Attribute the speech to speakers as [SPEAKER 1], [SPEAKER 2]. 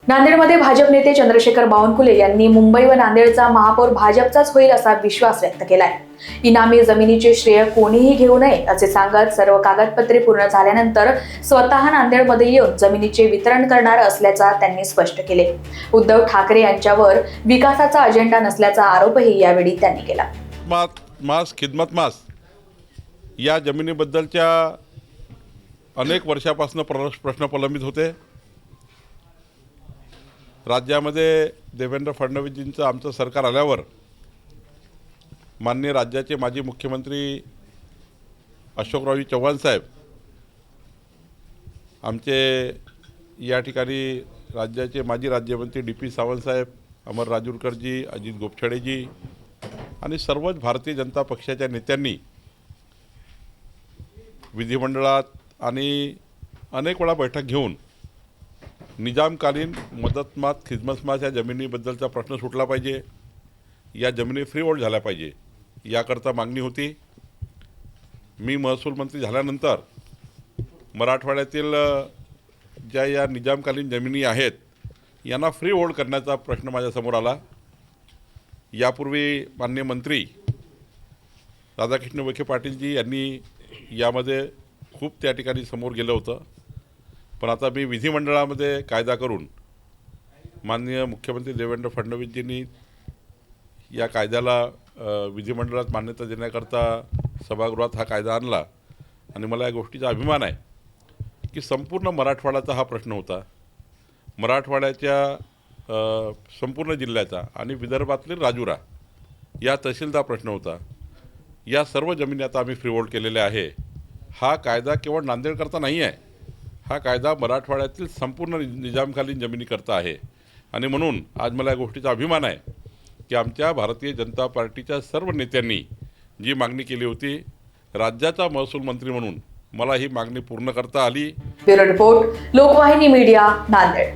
[SPEAKER 1] नांदेडमध्ये भाजप नेते चंद्रशेखर बावनकुळे यांनी मुंबई व नांदेडचा महापौर भाजपचाच होईल असा विश्वास व्यक्त केलाय। इनामी जमिनीचे श्रेय कोणीही घेऊ नये असे सांगत सर्व कागदपत्रे पूर्ण झाल्यानंतर स्वतः नांदेडमध्ये येऊन जमिनीचे वितरण करणार असल्याचा त्यांनी स्पष्ट केले। उद्धव ठाकरे यांच्यावर विकासाचा अजेंडा नसल्याचा आरोपही यावेळी त्यांनी केला।
[SPEAKER 2] मास खिदमत मास या जमिनीबद्दलच्या अनेक वर्षापासून प्रश्न प्रलंबित होते। राज्यामध्ये देवेंद्र फडणवीसजींचं आमचं सरकार आल्यावर माननीय राज्याचे माजी मुख्यमंत्री अशोकरावजी चव्हाण साहेब, आमचे या ठिकाणी राज्याचे माजी राज्यमंत्री डी.पी. सावंत साहेब, अमर राजूरकरजी, अजित गोपछाडेजी आणि सर्वच भारतीय जनता पक्षाच्या नेत्यांनी विधिमंडळात आणि अनेक वेळा बैठक घेऊन निजामकालीन मदतमात खिदमतमात या जमिनीबद्दलचा प्रश्न सुटला पाहिजे, या जमिनी फ्री होल्ड झाल्या पाहिजे याकरता मागणी होती। मी महसूल मंत्री झाल्यानंतर मराठवाड्यातील ज्या या निजामकालीन जमिनी आहेत यांना फ्री होल्ड करण्याचा प्रश्न माझ्यासमोर आला। यापूर्वी माननीय मंत्री राधाकृष्ण विखे पाटीलजी यांनी यामध्ये खूप त्या ठिकाणी समोर गेलं होतं, पण आता मी विधिमंडळामध्ये कायदा करून माननीय मुख्यमंत्री देवेंद्र फडणवीसजींनी या कायद्याला विधिमंडळात मान्यता देण्याकरता सभागृहात हा कायदा आणला आणि मला या गोष्टीचा अभिमान आहे की संपूर्ण मराठवाड्याचा हा प्रश्न होता। मराठवाड्याच्या संपूर्ण जिल्ह्याचा आणि विदर्भातील राजुरा या तहसीलचा प्रश्न होता। या सर्व जमिनी आता आम्ही फ्री होल्ड केलेल्या आहे। हा कायदा केवळ नांदेडकरता नाही आहे, हा कायदा मराठवाड्यातील संपूर्ण निजामकालीन जमिनीकरता आहे आणि म्हणून आज मला या गोष्टीचा अभिमान आहे की आमच्या भारतीय जनता पार्टीच्या सर्व नेत्यांनी जी मागणी केली होती, राज्याचा महसूल मंत्री म्हणून मला ही मागणी पूर्ण करता आली।
[SPEAKER 1] Bureau report, Lokvahini media, Nanded.